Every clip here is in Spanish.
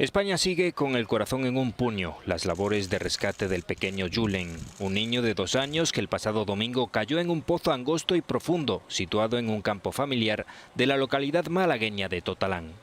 España sigue con el corazón en un puño las labores de rescate del pequeño Julen, un niño de 2 años que el pasado domingo cayó en un pozo angosto y profundo situado en un campo familiar de la localidad malagueña de Totalán.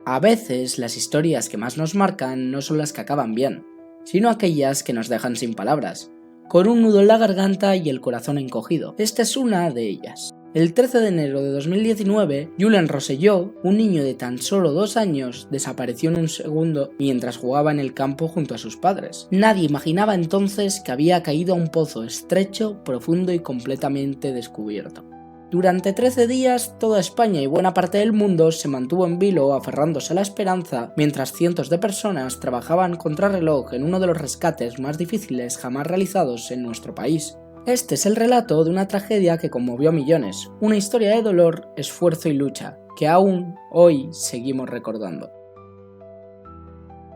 A veces las historias que más nos marcan no son las que acaban bien, sino aquellas que nos dejan sin palabras, con un nudo en la garganta y el corazón encogido. Esta es una de ellas. El 13 de enero de 2019, Julen Rosselló, un niño de tan solo 2 años, desapareció en un segundo mientras jugaba en el campo junto a sus padres. Nadie imaginaba entonces que había caído a un pozo estrecho, profundo y completamente descubierto. Durante 13 días, toda España y buena parte del mundo se mantuvo en vilo aferrándose a la esperanza, mientras cientos de personas trabajaban contrarreloj en uno de los rescates más difíciles jamás realizados en nuestro país. Este es el relato de una tragedia que conmovió a millones, una historia de dolor, esfuerzo y lucha, que aún hoy seguimos recordando.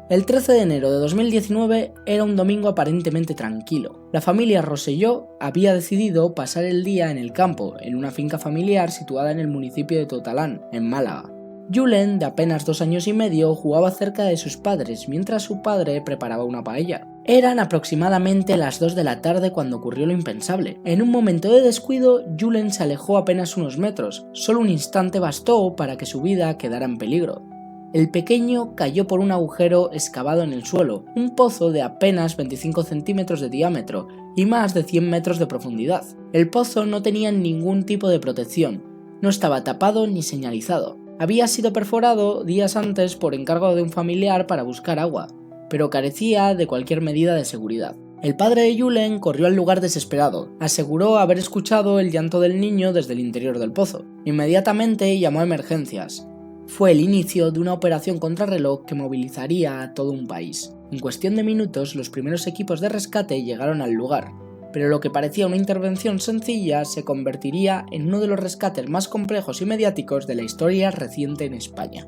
El 13 de enero de 2019 era un domingo aparentemente tranquilo. La familia Rosselló había decidido pasar el día en el campo, en una finca familiar situada en el municipio de Totalán, en Málaga. Julen, de apenas 2 años y medio, jugaba cerca de sus padres mientras su padre preparaba una paella. Eran aproximadamente las 2 de la tarde cuando ocurrió lo impensable. En un momento de descuido, Julen se alejó apenas unos metros. Solo un instante bastó para que su vida quedara en peligro. El pequeño cayó por un agujero excavado en el suelo, un pozo de apenas 25 centímetros de diámetro y más de 100 metros de profundidad. El pozo no tenía ningún tipo de protección, no estaba tapado ni señalizado. Había sido perforado días antes por encargo de un familiar para buscar agua, pero carecía de cualquier medida de seguridad. El padre de Julen corrió al lugar desesperado, aseguró haber escuchado el llanto del niño desde el interior del pozo. Inmediatamente llamó a emergencias. Fue el inicio de una operación contrarreloj que movilizaría a todo un país. En cuestión de minutos, los primeros equipos de rescate llegaron al lugar, pero lo que parecía una intervención sencilla se convertiría en uno de los rescates más complejos y mediáticos de la historia reciente en España.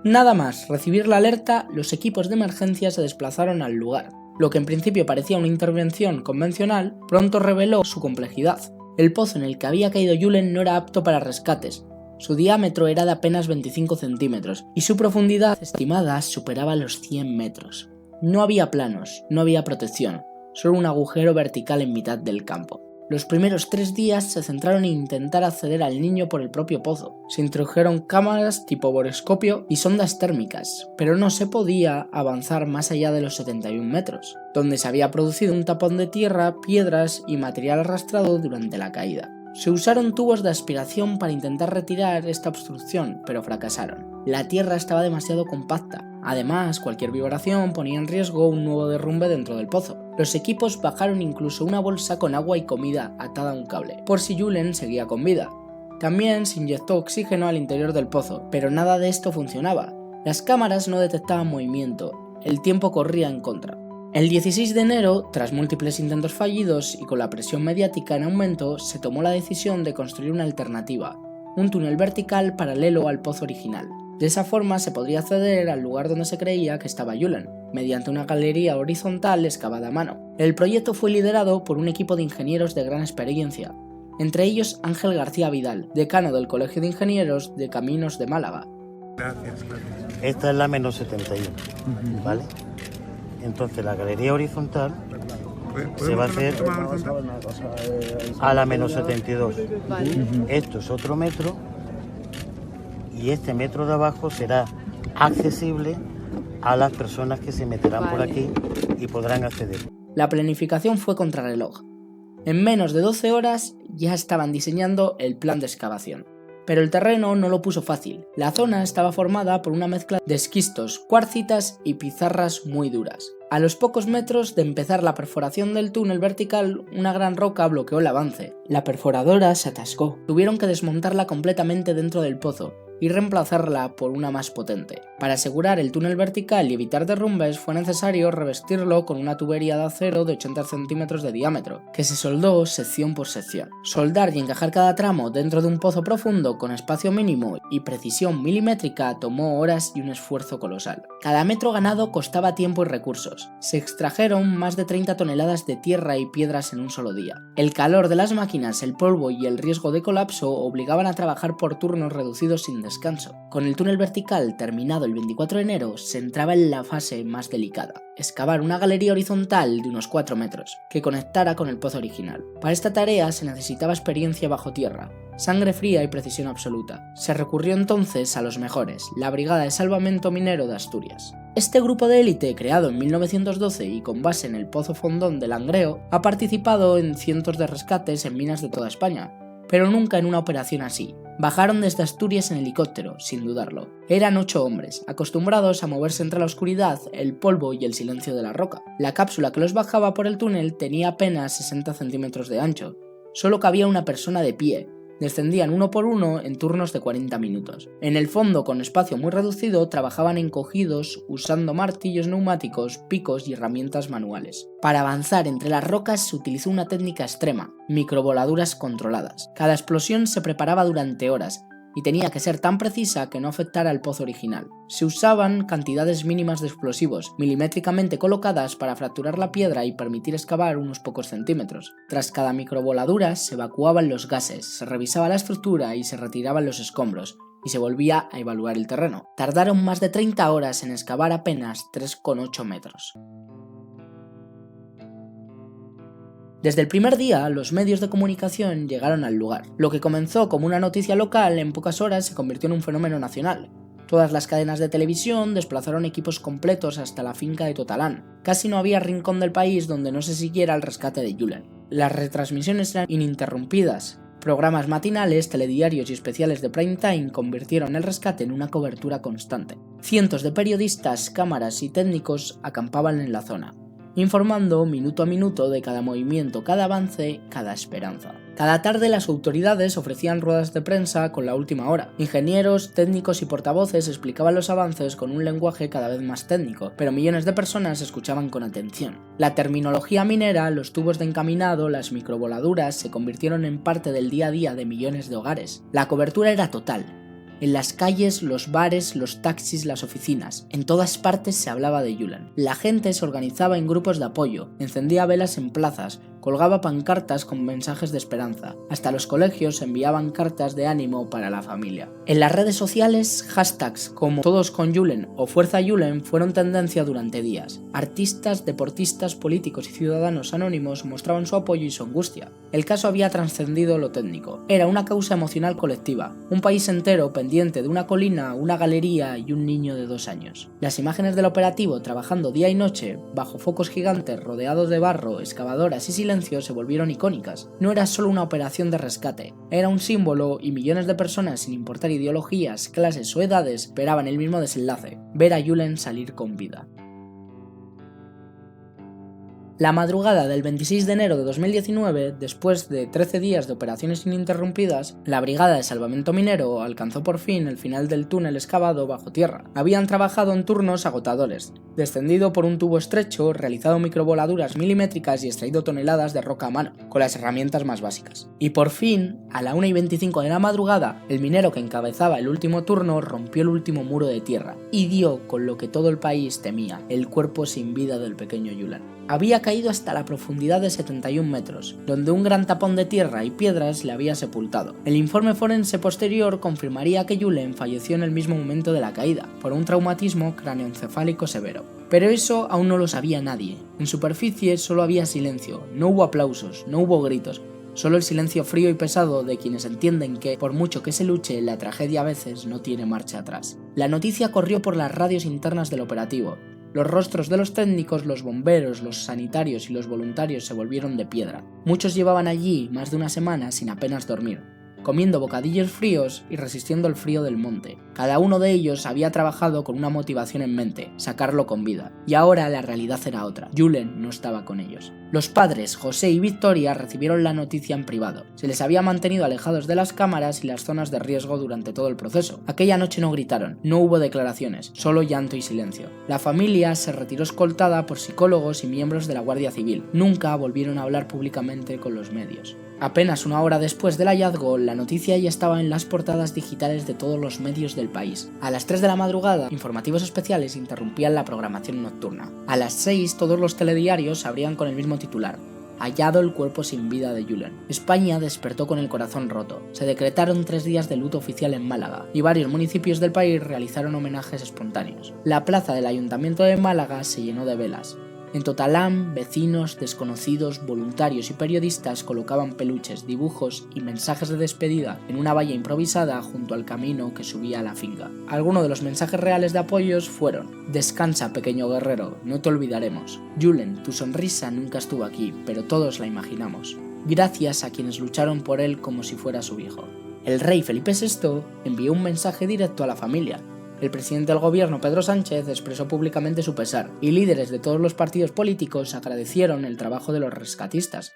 Nada más recibir la alerta, los equipos de emergencia se desplazaron al lugar. Lo que en principio parecía una intervención convencional, pronto reveló su complejidad. El pozo en el que había caído Julen no era apto para rescates. Su diámetro era de apenas 25 centímetros y su profundidad estimada superaba los 100 metros. No había planos, no había protección, solo un agujero vertical en mitad del campo. Los primeros 3 días se centraron en intentar acceder al niño por el propio pozo. Se introdujeron cámaras tipo borescopio y sondas térmicas, pero no se podía avanzar más allá de los 71 metros, donde se había producido un tapón de tierra, piedras y material arrastrado durante la caída. Se usaron tubos de aspiración para intentar retirar esta obstrucción, pero fracasaron. La tierra estaba demasiado compacta. Además, cualquier vibración ponía en riesgo un nuevo derrumbe dentro del pozo. Los equipos bajaron incluso una bolsa con agua y comida atada a un cable, por si Julen seguía con vida. También se inyectó oxígeno al interior del pozo, pero nada de esto funcionaba. Las cámaras no detectaban movimiento, el tiempo corría en contra. El 16 de enero, tras múltiples intentos fallidos y con la presión mediática en aumento, se tomó la decisión de construir una alternativa, un túnel vertical paralelo al pozo original. De esa forma se podría acceder al lugar donde se creía que estaba Julen, mediante una galería horizontal excavada a mano. El proyecto fue liderado por un equipo de ingenieros de gran experiencia, entre ellos Ángel García Vidal, decano del Colegio de Ingenieros de Caminos de Málaga. Gracias. Esta es la menos 71, ¿vale? Entonces la galería horizontal se va a hacer a la menos 72. Esto es otro metro y este metro de abajo será accesible a las personas que se meterán por aquí y podrán acceder. La planificación fue contrarreloj. En menos de 12 horas ya estaban diseñando el plan de excavación. Pero el terreno no lo puso fácil. La zona estaba formada por una mezcla de esquistos, cuarcitas y pizarras muy duras. A los pocos metros de empezar la perforación del túnel vertical, una gran roca bloqueó el avance. La perforadora se atascó. Tuvieron que desmontarla completamente dentro del pozo y reemplazarla por una más potente. Para asegurar el túnel vertical y evitar derrumbes fue necesario revestirlo con una tubería de acero de 80 centímetros de diámetro, que se soldó sección por sección. Soldar y encajar cada tramo dentro de un pozo profundo con espacio mínimo y precisión milimétrica tomó horas y un esfuerzo colosal. Cada metro ganado costaba tiempo y recursos. Se extrajeron más de 30 toneladas de tierra y piedras en un solo día. El calor de las máquinas, el polvo y el riesgo de colapso obligaban a trabajar por turnos reducidos sin descanso. descanso. Con el túnel vertical terminado el 24 de enero, se entraba en la fase más delicada: excavar una galería horizontal de unos 4 metros, que conectara con el pozo original. Para esta tarea se necesitaba experiencia bajo tierra, sangre fría y precisión absoluta. Se recurrió entonces a los mejores, la Brigada de Salvamento Minero de Asturias. Este grupo de élite, creado en 1912 y con base en el Pozo Fondón de Langreo, ha participado en cientos de rescates en minas de toda España, pero nunca en una operación así. Bajaron desde Asturias en helicóptero, sin dudarlo. Eran 8 hombres, acostumbrados a moverse entre la oscuridad, el polvo y el silencio de la roca. La cápsula que los bajaba por el túnel tenía apenas 60 centímetros de ancho. Solo cabía una persona de pie. Descendían uno por uno en turnos de 40 minutos. En el fondo, con espacio muy reducido, trabajaban encogidos, usando martillos neumáticos, picos y herramientas manuales. Para avanzar entre las rocas se utilizó una técnica extrema: microvoladuras controladas. Cada explosión se preparaba durante horas y tenía que ser tan precisa que no afectara al pozo original. Se usaban cantidades mínimas de explosivos, milimétricamente colocadas para fracturar la piedra y permitir excavar unos pocos centímetros. Tras cada microvoladura se evacuaban los gases, se revisaba la estructura y se retiraban los escombros, y se volvía a evaluar el terreno. Tardaron más de 30 horas en excavar apenas 3,8 metros. Desde el primer día, los medios de comunicación llegaron al lugar. Lo que comenzó como una noticia local, en pocas horas se convirtió en un fenómeno nacional. Todas las cadenas de televisión desplazaron equipos completos hasta la finca de Totalán. Casi no había rincón del país donde no se siguiera el rescate de Julen. Las retransmisiones eran ininterrumpidas. Programas matinales, telediarios y especiales de prime time convirtieron el rescate en una cobertura constante. Cientos de periodistas, cámaras y técnicos acampaban en la zona, informando minuto a minuto de cada movimiento, cada avance, cada esperanza. Cada tarde las autoridades ofrecían ruedas de prensa con la última hora. Ingenieros, técnicos y portavoces explicaban los avances con un lenguaje cada vez más técnico, pero millones de personas escuchaban con atención. La terminología minera, los tubos de encaminado, las microvoladuras se convirtieron en parte del día a día de millones de hogares. La cobertura era total. En las calles, los bares, los taxis, las oficinas, en todas partes se hablaba de Julen. La gente se organizaba en grupos de apoyo, encendía velas en plazas, colgaba pancartas con mensajes de esperanza. Hasta los colegios enviaban cartas de ánimo para la familia. En las redes sociales, hashtags como Todos con Julen o Fuerza Julen fueron tendencia durante días. Artistas, deportistas, políticos y ciudadanos anónimos mostraban su apoyo y su angustia. El caso había trascendido lo técnico. Era una causa emocional colectiva. Un país entero pendiente de una colina, una galería y un niño de 2 años. Las imágenes del operativo trabajando día y noche, bajo focos gigantes rodeados de barro, excavadoras y silencio, se volvieron icónicas. No era solo una operación de rescate, era un símbolo y millones de personas, sin importar ideologías, clases o edades, esperaban el mismo desenlace: ver a Julen salir con vida. La madrugada del 26 de enero de 2019, después de 13 días de operaciones ininterrumpidas, la Brigada de Salvamento Minero alcanzó por fin el final del túnel excavado bajo tierra. Habían trabajado en turnos agotadores, descendido por un tubo estrecho, realizado microvoladuras milimétricas y extraído toneladas de roca a mano, con las herramientas más básicas. Y por fin, a la 1:25 de la madrugada, el minero que encabezaba el último turno rompió el último muro de tierra y dio con lo que todo el país temía: el cuerpo sin vida del pequeño Julen. Había caído hasta la profundidad de 71 metros, donde un gran tapón de tierra y piedras le había sepultado. El informe forense posterior confirmaría que Julen falleció en el mismo momento de la caída, por un traumatismo cráneoencefálico severo. Pero eso aún no lo sabía nadie. En superficie solo había silencio, no hubo aplausos, no hubo gritos, solo el silencio frío y pesado de quienes entienden que, por mucho que se luche, la tragedia a veces no tiene marcha atrás. La noticia corrió por las radios internas del operativo. Los rostros de los técnicos, los bomberos, los sanitarios y los voluntarios se volvieron de piedra. Muchos llevaban allí más de una semana sin apenas dormir, comiendo bocadillos fríos y resistiendo el frío del monte. Cada uno de ellos había trabajado con una motivación en mente: sacarlo con vida. Y ahora la realidad era otra. Julen no estaba con ellos. Los padres, José y Victoria, recibieron la noticia en privado. Se les había mantenido alejados de las cámaras y las zonas de riesgo durante todo el proceso. Aquella noche no gritaron, no hubo declaraciones, solo llanto y silencio. La familia se retiró escoltada por psicólogos y miembros de la Guardia Civil. Nunca volvieron a hablar públicamente con los medios. Apenas una hora después del hallazgo, la noticia ya estaba en las portadas digitales de todos los medios del país. A las 3 de la madrugada, informativos especiales interrumpían la programación nocturna. A las 6, todos los telediarios abrían con el mismo titular: hallado el cuerpo sin vida de Julen. España despertó con el corazón roto. Se decretaron 3 días de luto oficial en Málaga y varios municipios del país realizaron homenajes espontáneos. La plaza del Ayuntamiento de Málaga se llenó de velas. En Totalán, vecinos, desconocidos, voluntarios y periodistas colocaban peluches, dibujos y mensajes de despedida en una valla improvisada junto al camino que subía a la finca. Algunos de los mensajes reales de apoyos fueron: "Descansa, pequeño guerrero, no te olvidaremos. Julen, tu sonrisa nunca estuvo aquí, pero todos la imaginamos. Gracias a quienes lucharon por él como si fuera su hijo". El rey Felipe VI envió un mensaje directo a la familia. El presidente del gobierno, Pedro Sánchez, expresó públicamente su pesar, y líderes de todos los partidos políticos agradecieron el trabajo de los rescatistas.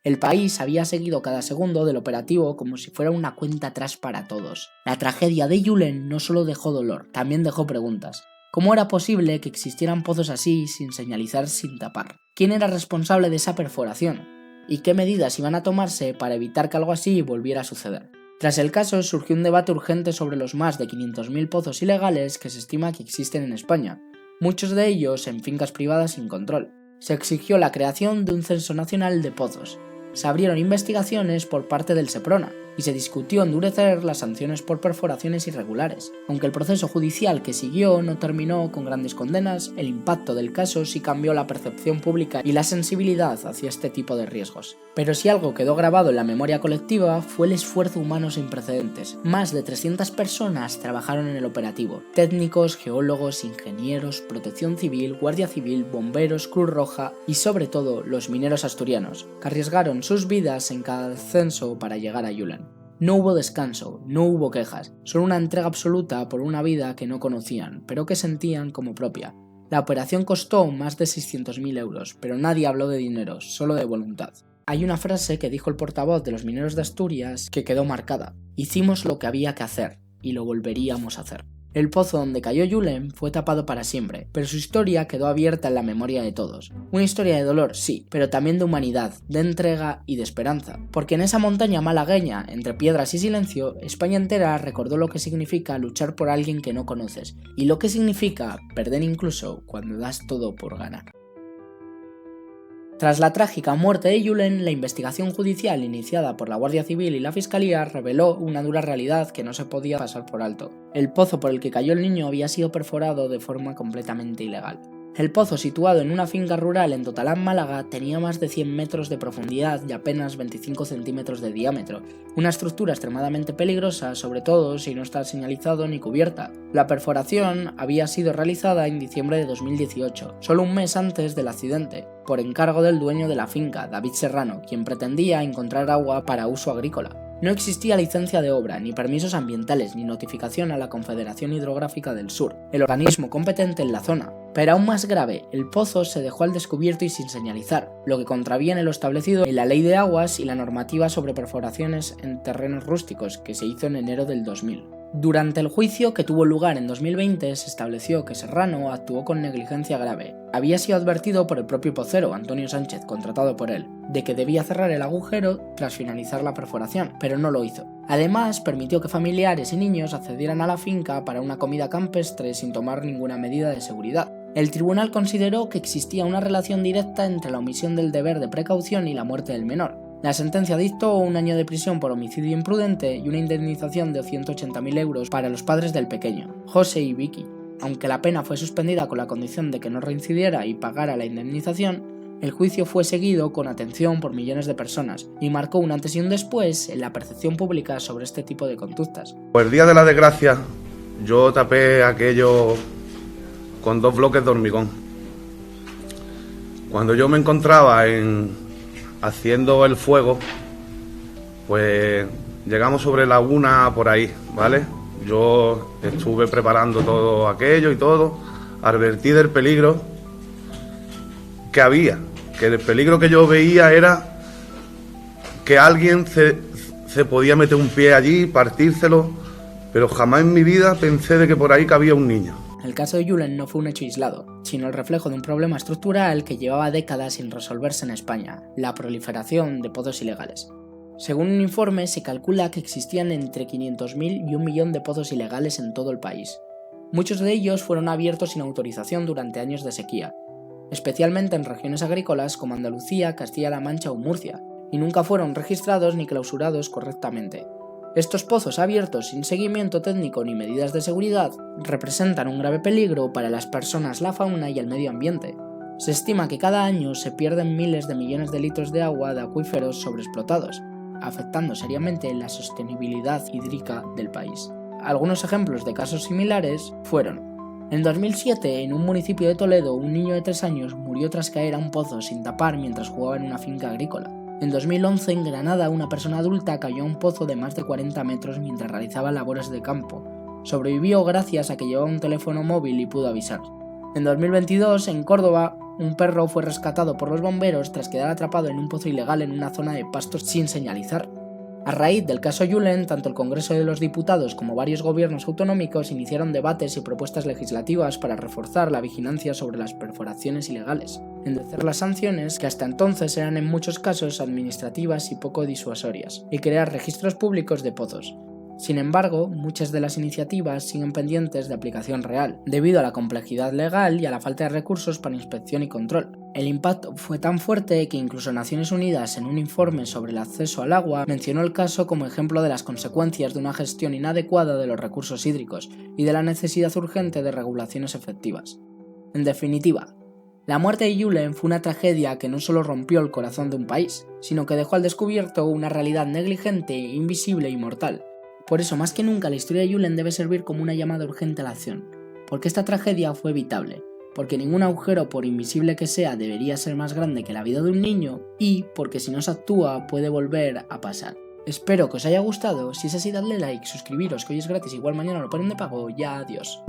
El país había seguido cada segundo del operativo como si fuera una cuenta atrás para todos. La tragedia de Julen no solo dejó dolor, también dejó preguntas. ¿Cómo era posible que existieran pozos así sin señalizar, sin tapar? ¿Quién era responsable de esa perforación? ¿Y qué medidas iban a tomarse para evitar que algo así volviera a suceder? Tras el caso, surgió un debate urgente sobre los más de 500.000 pozos ilegales que se estima que existen en España, muchos de ellos en fincas privadas sin control. Se exigió la creación de un censo nacional de pozos. Se abrieron investigaciones por parte del Seprona y se discutió endurecer las sanciones por perforaciones irregulares. Aunque el proceso judicial que siguió no terminó con grandes condenas, el impacto del caso sí cambió la percepción pública y la sensibilidad hacia este tipo de riesgos. Pero si algo quedó grabado en la memoria colectiva fue el esfuerzo humano sin precedentes. Más de 300 personas trabajaron en el operativo: técnicos, geólogos, ingenieros, protección civil, guardia civil, bomberos, Cruz Roja y sobre todo los mineros asturianos, que arriesgaron sus vidas en cada descenso para llegar a Julen. No hubo descanso, no hubo quejas, solo una entrega absoluta por una vida que no conocían, pero que sentían como propia. La operación costó más de 600.000 euros, pero nadie habló de dinero, solo de voluntad. Hay una frase que dijo el portavoz de los mineros de Asturias que quedó marcada: "Hicimos lo que había que hacer, y lo volveríamos a hacer". El pozo donde cayó Julen fue tapado para siempre, pero su historia quedó abierta en la memoria de todos. Una historia de dolor, sí, pero también de humanidad, de entrega y de esperanza. Porque en esa montaña malagueña, entre piedras y silencio, España entera recordó lo que significa luchar por alguien que no conoces, y lo que significa perder incluso cuando das todo por ganar. Tras la trágica muerte de Julen, la investigación judicial iniciada por la Guardia Civil y la Fiscalía reveló una dura realidad que no se podía pasar por alto. El pozo por el que cayó el niño había sido perforado de forma completamente ilegal. El pozo, situado en una finca rural en Totalán, Málaga, tenía más de 100 metros de profundidad y apenas 25 centímetros de diámetro, una estructura extremadamente peligrosa, sobre todo si no está señalizado ni cubierta. La perforación había sido realizada en diciembre de 2018, solo un mes antes del accidente, por encargo del dueño de la finca, David Serrano, quien pretendía encontrar agua para uso agrícola. No existía licencia de obra, ni permisos ambientales, ni notificación a la Confederación Hidrográfica del Sur, el organismo competente en la zona. Pero aún más grave, el pozo se dejó al descubierto y sin señalizar, lo que contraviene lo establecido en la Ley de Aguas y la normativa sobre perforaciones en terrenos rústicos, que se hizo en enero del 2000. Durante el juicio que tuvo lugar en 2020 se estableció que Serrano actuó con negligencia grave. Había sido advertido por el propio pocero, Antonio Sánchez, contratado por él, de que debía cerrar el agujero tras finalizar la perforación, pero no lo hizo. Además, permitió que familiares y niños accedieran a la finca para una comida campestre sin tomar ninguna medida de seguridad. El tribunal consideró que existía una relación directa entre la omisión del deber de precaución y la muerte del menor. La sentencia dictó 1 año de prisión por homicidio imprudente y una indemnización de 180.000 euros para los padres del pequeño, José y Vicky. Aunque la pena fue suspendida con la condición de que no reincidiera y pagara la indemnización, el juicio fue seguido con atención por millones de personas y marcó un antes y un después en la percepción pública sobre este tipo de conductas. Pues el día de la desgracia, yo tapé aquello con 2 bloques de hormigón. Cuando yo me encontraba haciendo el fuego, pues llegamos sobre la 1 por ahí, ¿vale? Yo estuve preparando todo aquello y todo, advertí del peligro que había, que el peligro que yo veía era que alguien se podía meter un pie allí, partírselo, pero jamás en mi vida pensé de que por ahí cabía un niño. El caso de Julen no fue un hecho aislado, sino el reflejo de un problema estructural que llevaba décadas sin resolverse en España, la proliferación de pozos ilegales. Según un informe, se calcula que existían entre 500.000 y 1 millón de pozos ilegales en todo el país. Muchos de ellos fueron abiertos sin autorización durante años de sequía. especialmente en regiones agrícolas como Andalucía, Castilla-La Mancha o Murcia, y nunca fueron registrados ni clausurados correctamente. Estos pozos abiertos sin seguimiento técnico ni medidas de seguridad representan un grave peligro para las personas, la fauna y el medio ambiente. Se estima que cada año se pierden miles de millones de litros de agua de acuíferos sobreexplotados, afectando seriamente la sostenibilidad hídrica del país. Algunos ejemplos de casos similares fueron: en 2007, en un municipio de Toledo, un niño de 3 años murió tras caer a un pozo sin tapar mientras jugaba en una finca agrícola. En 2011, en Granada, una persona adulta cayó a un pozo de más de 40 metros mientras realizaba labores de campo. Sobrevivió gracias a que llevaba un teléfono móvil y pudo avisar. En 2022, en Córdoba, un perro fue rescatado por los bomberos tras quedar atrapado en un pozo ilegal en una zona de pastos sin señalizar. A raíz del caso Julen, tanto el Congreso de los Diputados como varios gobiernos autonómicos iniciaron debates y propuestas legislativas para reforzar la vigilancia sobre las perforaciones ilegales, endurecer las sanciones, que hasta entonces eran en muchos casos administrativas y poco disuasorias, y crear registros públicos de pozos. Sin embargo, muchas de las iniciativas siguen pendientes de aplicación real, debido a la complejidad legal y a la falta de recursos para inspección y control. El impacto fue tan fuerte que incluso Naciones Unidas, en un informe sobre el acceso al agua, mencionó el caso como ejemplo de las consecuencias de una gestión inadecuada de los recursos hídricos y de la necesidad urgente de regulaciones efectivas. En definitiva, la muerte de Julen fue una tragedia que no solo rompió el corazón de un país, sino que dejó al descubierto una realidad negligente, invisible y mortal. Por eso, más que nunca, la historia de Julen debe servir como una llamada urgente a la acción, porque esta tragedia fue evitable, porque ningún agujero, por invisible que sea, debería ser más grande que la vida de un niño, y porque si no se actúa puede volver a pasar. Espero que os haya gustado. Si es así, dadle like, suscribiros, que hoy es gratis, igual mañana lo ponen de pago. Ya, adiós.